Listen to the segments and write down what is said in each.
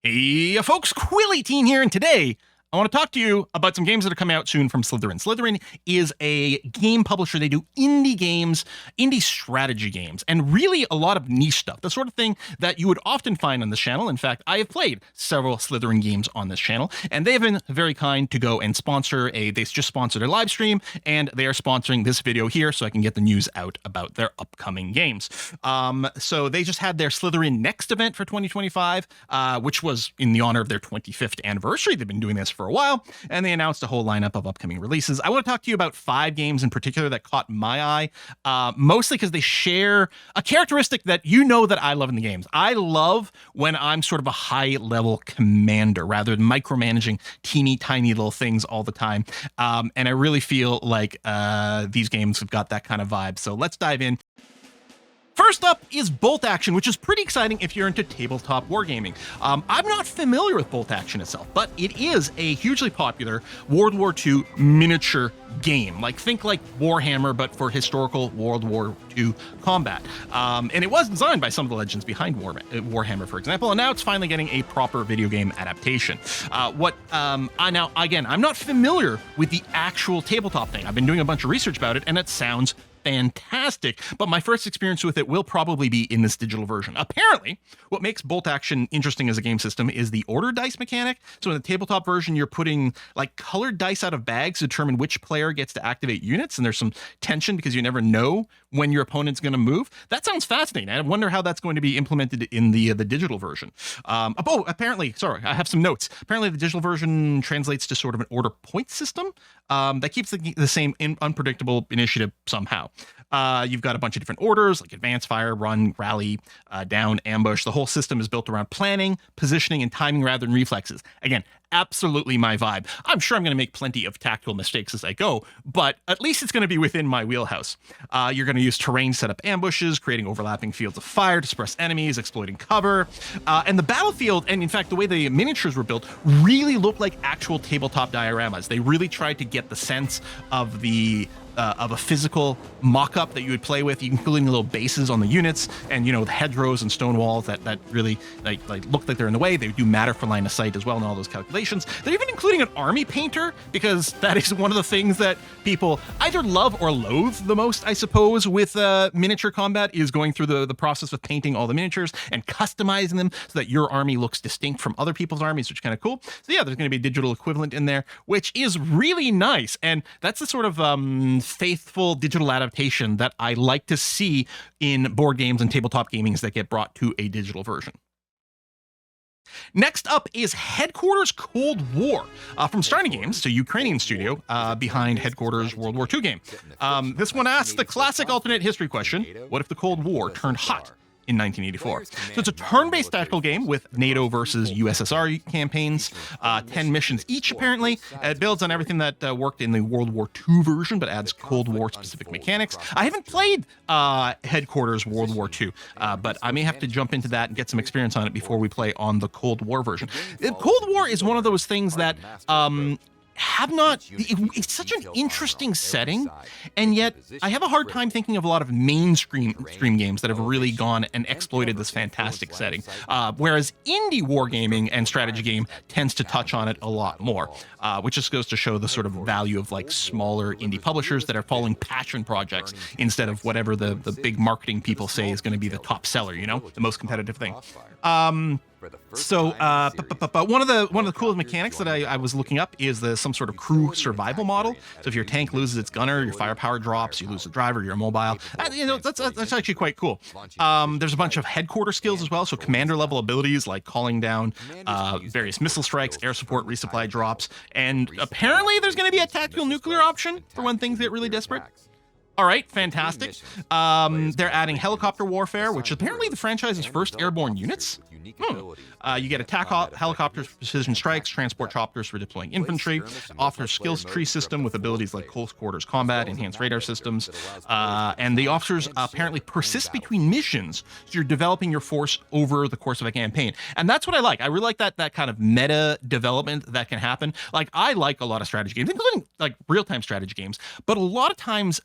Hey, folks, Quilly18 here, and today I want to talk to you about some games that are coming out soon from Slitherine. Slitherine is a game publisher. They do indie games, indie strategy games, and really a lot of niche stuff, the sort of thing that you would often find on this channel. In fact, I have played several Slitherine games on this channel, and they have been very kind to go and they just sponsored a live stream, and they are sponsoring this video here so I can get the news out about their upcoming games. So they just had their Slitherine Next event for 2025, which was in the honor of their 25th anniversary. They've been doing this for a while, and they announced a whole lineup of upcoming releases. I want to talk to you about 5 games in particular that caught my eye, mostly because they share a characteristic that you know that I love in the games. I love when I'm sort of a high-level commander rather than micromanaging teeny tiny little things all the time, and I really feel like these games have got that kind of vibe. So let's dive in. First up is Bolt Action, which is pretty exciting if you're into tabletop wargaming. I'm not familiar with Bolt Action itself, but it is a hugely popular World War II miniature game. Think like Warhammer, but for historical World War II combat. And it was designed by some of the legends behind Warhammer, for example, and now it's finally getting a proper video game adaptation. I'm not familiar with the actual tabletop thing. I've been doing a bunch of research about it, and it sounds fantastic, but my first experience with it will probably be in this digital version. Apparently, what makes Bolt Action interesting as a game system is the order dice mechanic. So in the tabletop version, you're putting colored dice out of bags to determine which player gets to activate units, and there's some tension because you never know when your opponent's going to move. That sounds fascinating. I wonder how that's going to be implemented in the digital version. Apparently, sorry, I have some notes. Apparently, the digital version translates to sort of an order point system that keeps the same unpredictable initiative somehow. You've got a bunch of different orders like advance, fire, run, rally, down, ambush. The whole system is built around planning, positioning, and timing rather than reflexes. Again, absolutely my vibe. I'm sure I'm going to make plenty of tactical mistakes as I go, but at least it's going to be within my wheelhouse. You're going to use terrain to set up ambushes, creating overlapping fields of fire to suppress enemies, exploiting cover. And the battlefield, and in fact, the way the miniatures were built, really looked like actual tabletop dioramas. They really tried to get the sense of a physical mock-up that you would play with, including little bases on the units and, the hedgerows and stone walls that really look like they're in the way. They do matter for line of sight as well in all those calculations. They're even including an army painter, because that is one of the things that people either love or loathe the most, I suppose, with miniature combat, is going through the process of painting all the miniatures and customizing them so that your army looks distinct from other people's armies, which is kind of cool. So yeah, there's going to be a digital equivalent in there, which is really nice. And that's the sort of faithful digital adaptation that I like to see in board games and tabletop gamings that get brought to a digital version. Next up is Headquarters Cold War from Starting Games, a Ukrainian studio behind Headquarters World War II game. This one asks the classic alternate history question: what if the Cold War turned hot in 1984? So it's a turn-based tactical game with NATO versus USSR campaigns, 10 missions each, apparently. It builds on everything that worked in the World War II version, but adds Cold War-specific mechanics. I haven't played Headquarters World War II, but I may have to jump into that and get some experience on it before we play on the Cold War version. Cold War is one of those things that it's such an interesting setting, and yet I have a hard time thinking of a lot of mainstream games that have really gone and exploited this fantastic setting, whereas indie wargaming and strategy game tends to touch on it a lot more, which just goes to show the sort of value of smaller indie publishers that are following passion projects instead of whatever the big marketing people say is going to be the top seller, the most competitive thing. So one of the coolest mechanics that I was looking up is some sort of crew survival model. So if your tank loses its gunner, your firepower drops, you lose the driver, you're immobile. That's actually quite cool. There's a bunch of headquarter skills as well. So commander level abilities like calling down various missile strikes, air support, resupply drops, and apparently there's going to be a tactical nuclear option for when things get really desperate. All right, fantastic. They're adding helicopter warfare, which is apparently the franchise's first airborne units. You get attack helicopters, precision strikes, transport choppers for deploying infantry, offers skills tree system with abilities like close quarters combat, enhanced radar systems, and the officers apparently persist between missions, so you're developing your force over the course of a campaign. And that's what I like. I really like that kind of meta development that can happen. I like a lot of strategy games, including real-time strategy games, but a lot of times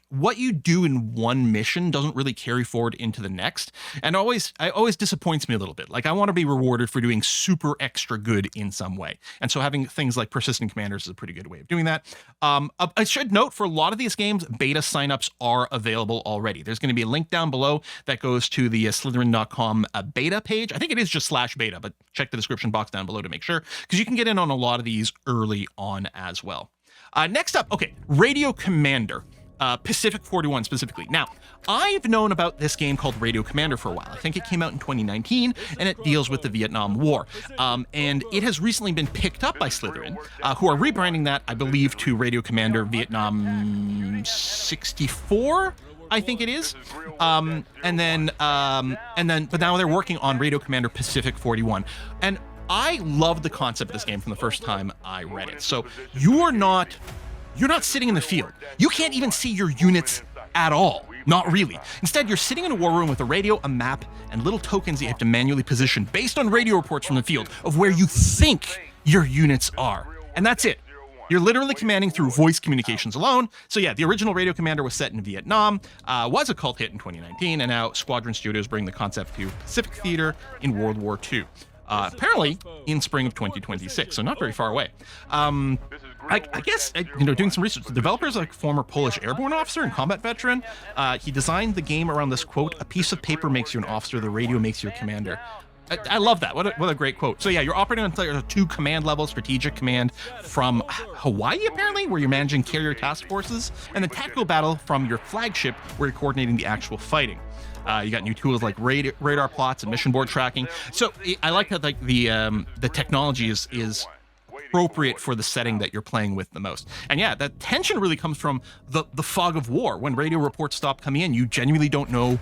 what you do in one mission doesn't really carry forward into the next. And I always disappoint disappoints me a little bit. Like, I want to be rewarded for doing super extra good in some way. And so having things like persistent commanders is a pretty good way of doing that. I should note, for a lot of these games, beta signups are available already. There's going to be a link down below that goes to the Slitherine.com beta page. I think it is just /beta, but check the description box down below to make sure, because you can get in on a lot of these early on as well. Next up, okay, Radio Commander. Pacific 41 specifically. Now, I've known about this game called Radio Commander for a while. I think it came out in 2019, and it deals with the Vietnam War. And it has recently been picked up by Slitherine, who are rebranding that, I believe, to Radio Commander Vietnam 64. I think it is. But now they're working on Radio Commander Pacific 41. And I loved the concept of this game from the first time I read it. So you're not sitting in the field. You can't even see your units at all. Not really. Instead, you're sitting in a war room with a radio, a map, and little tokens that you have to manually position based on radio reports from the field of where you think your units are. And that's it. You're literally commanding through voice communications alone. So yeah, the original Radio Commander was set in Vietnam, was a cult hit in 2019, and now Squadron Studios bring the concept to Pacific Theater in World War II. Apparently in spring of 2026, so not very far away. I guess, doing some research, the developer is a former Polish airborne officer and combat veteran. He designed the game around this quote: "A piece of paper makes you an officer, the radio makes you a commander." I love that. What a great quote. So yeah, you're operating on a 2 command level strategic command from Hawaii, apparently, where you're managing carrier task forces, and the tactical battle from your flagship, where you're coordinating the actual fighting. You got new tools like radar plots and mission board tracking. So I like that, like, the technology is appropriate for the setting that you're playing with the most. And yeah, that tension really comes from the fog of war. When radio reports stop coming in, you genuinely don't know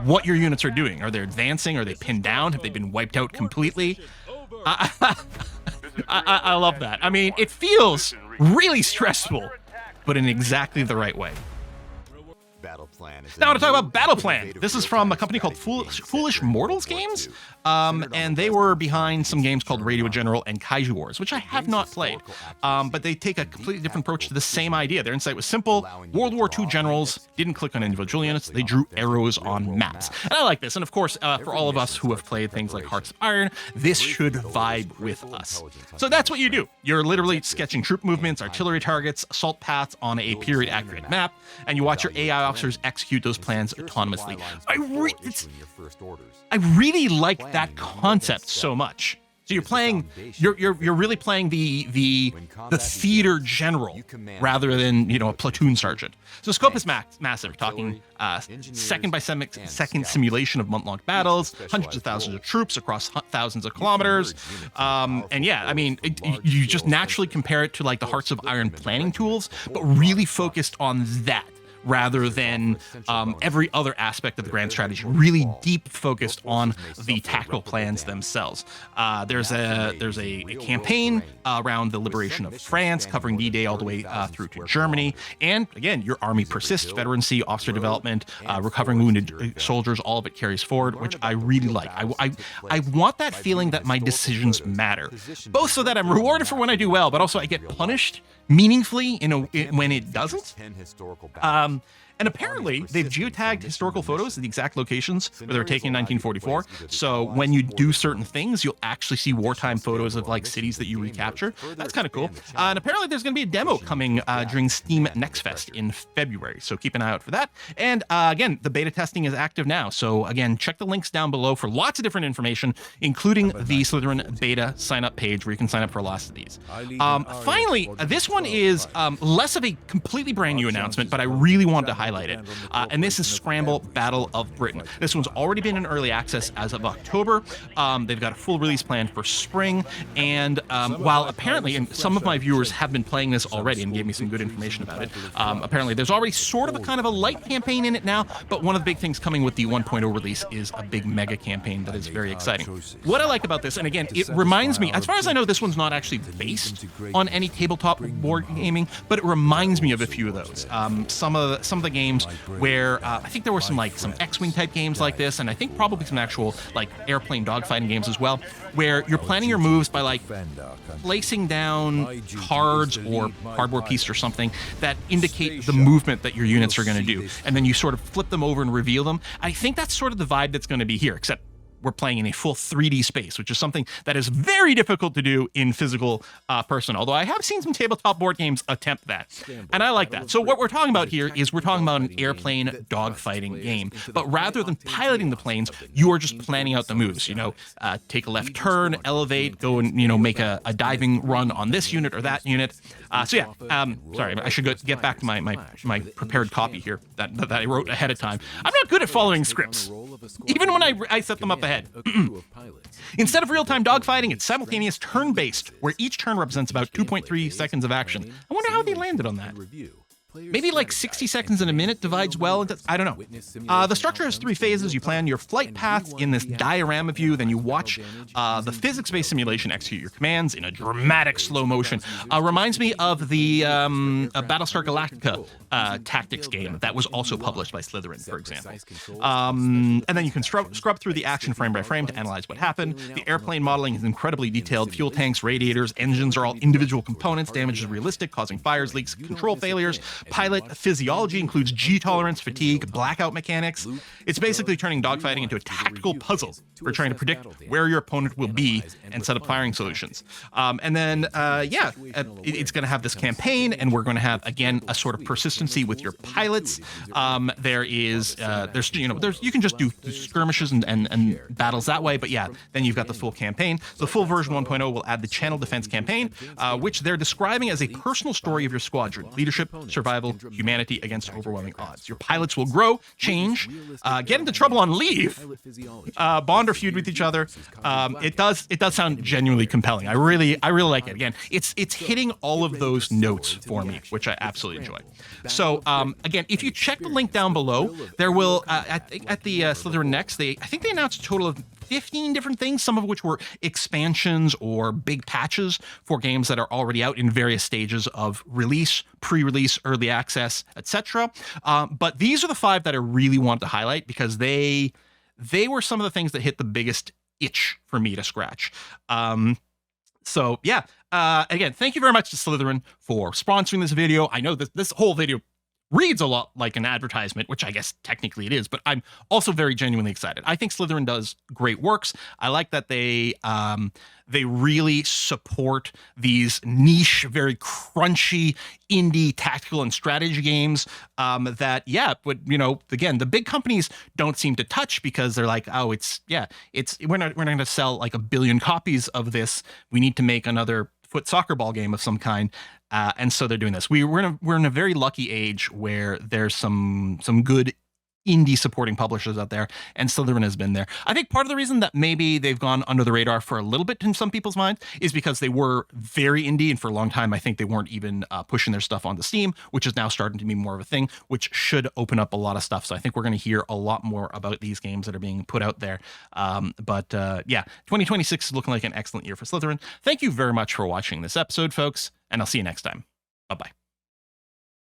what your units are doing. Are they advancing? Are they pinned down? Have they been wiped out completely? I love that. I mean, it feels really stressful, but in exactly the right way. Now I want to talk about Battle Plan. This is from a company called Foolish Mortals Games, and they were behind some games called Radio General and Kaiju Wars, which I have not played, but they take a completely different approach to the same idea. Their insight was simple: World War II generals didn't click on individual units, they drew arrows on maps. And I like this, and of course, for all of us who have played things like Hearts of Iron, this should vibe with us. So that's what you do. You're literally sketching troop movements, artillery targets, assault paths on a period-accurate map, and you watch your AI officers execute those plans autonomously. I really like that concept so much. So you're playing, you're really playing the theater general rather than, a platoon sergeant. So the scope is massive. We're talking second simulation of month-long battles, hundreds of thousands of troops across thousands of kilometers. And yeah, I mean, you just naturally compare it to like the Hearts of Iron planning tools, but really focused on that, rather than every other aspect of the grand strategy, really deep focused on the tactical plans themselves. There's a campaign around the liberation of France, covering D-Day all the way through to Germany. And again, your army persists, veterancy, officer development, recovering wounded soldiers, all of it carries forward, which I really like. I want that feeling that my decisions matter, both so that I'm rewarded for when I do well, but also I get punished meaningfully when it doesn't. And apparently, they've geotagged historical photos of the exact locations where they were taken in 1944. So when you do certain things, you'll actually see wartime photos of like cities that you recapture. That's kind of cool. And apparently, there's going to be a demo coming during Steam Next Fest in February. So keep an eye out for that. And again, the beta testing is active now. So again, check the links down below for lots of different information, including the Slitherine beta sign-up page where you can sign up for lots of these. Finally, this one is less of a completely brand new announcement, but I really wanted to highlight it. And this is Scramble Battle of Britain. This one's already been in early access as of October. They've got a full release planned for spring. And while apparently, and some of my viewers have been playing this already and gave me some good information about it, apparently there's already sort of a kind of a light campaign in it now, but one of the big things coming with the 1.0 release is a big mega campaign that is very exciting. What I like about this, and again, it reminds me, as far as I know, this one's not actually based on any tabletop board gaming, but it reminds me of a few of those. Some of the games where I think there were some X-Wing type games like this, and I think probably some actual like airplane dogfighting games as well, where you're planning your moves by like placing down cards or cardboard pieces or something that indicate the movement that your units are going to do, and then you sort of flip them over and reveal them. I think that's sort of the vibe that's going to be here, except we're playing in a full 3D space, which is something that is very difficult to do in physical person. Although I have seen some tabletop board games attempt that, and I like that. So what we're talking about here is we're talking about an airplane dogfighting game, but rather than piloting the planes, you are just planning out the moves. You know, take a left turn, elevate, go and make a diving run on this unit or that unit. So yeah, sorry, I should get back to my prepared copy here that I wrote ahead of time. I'm not good at following scripts, even when I set them up ahead. Instead of real-time dogfighting, it's simultaneous turn-based, where each turn represents about 2.3 seconds of action. I wonder how they landed on that. Maybe like 60 seconds in a minute divides well into, I don't know. The structure has 3 phases. You plan your flight paths in this diorama view, then you watch the physics-based simulation execute your commands in a dramatic slow motion. Reminds me of the Battlestar Galactica tactics game that was also published by Slitherine, for example. And then you can scrub through the action frame by frame to analyze what happened. The airplane modeling is incredibly detailed. Fuel tanks, radiators, engines are all individual components. Damage is realistic, causing fires, leaks, control failures. Pilot physiology includes G-tolerance, fatigue, blackout mechanics. It's basically turning dogfighting into a tactical puzzle for trying to predict where your opponent will be and set up firing solutions. And then, it's going to have this campaign, and we're going to have, again, a sort of persistency with your pilots. You can just do skirmishes and battles that way, but yeah, then you've got the full campaign. The full version 1.0 will add the channel defense campaign, which they're describing as a personal story of your squadron, leadership, survival, humanity against overwhelming odds. Your pilots will grow, change, get into trouble on leave, bond or feud with each other. It does sound genuinely compelling. I really like it. Again, it's hitting all of those notes for me, which I absolutely enjoy. So again, if you check the link down below, there will at the Slitherine Next, I think they announced a total of 15 different things, some of which were expansions or big patches for games that are already out in various stages of release, pre-release, early access, etc. But these are the 5 that I really wanted to highlight because they were some of the things that hit the biggest itch for me to scratch. So yeah, again, thank you very much to Slitherine for sponsoring this video. I know that this whole video reads a lot like an advertisement, which I guess technically it is, but I'm also very genuinely excited. I think Slitherine does great works. I like that they really support these niche, very crunchy indie tactical and strategy games but again, the big companies don't seem to touch because they're like, oh, we're not going to sell like 1 billion copies of this. We need to make another foot soccer ball game of some kind. And so they're doing this. We're in a very lucky age where there's some good indie supporting publishers out there, and Slitherine has been there. I think part of the reason that maybe they've gone under the radar for a little bit in some people's minds is because they were very indie, and for a long time I think they weren't even pushing their stuff onto Steam, which is now starting to be more of a thing, which should open up a lot of stuff. So I think we're going to hear a lot more about these games that are being put out there. 2026 is looking like an excellent year for Slitherine. Thank you very much for watching this episode, folks, and I'll see you next time. Bye-bye.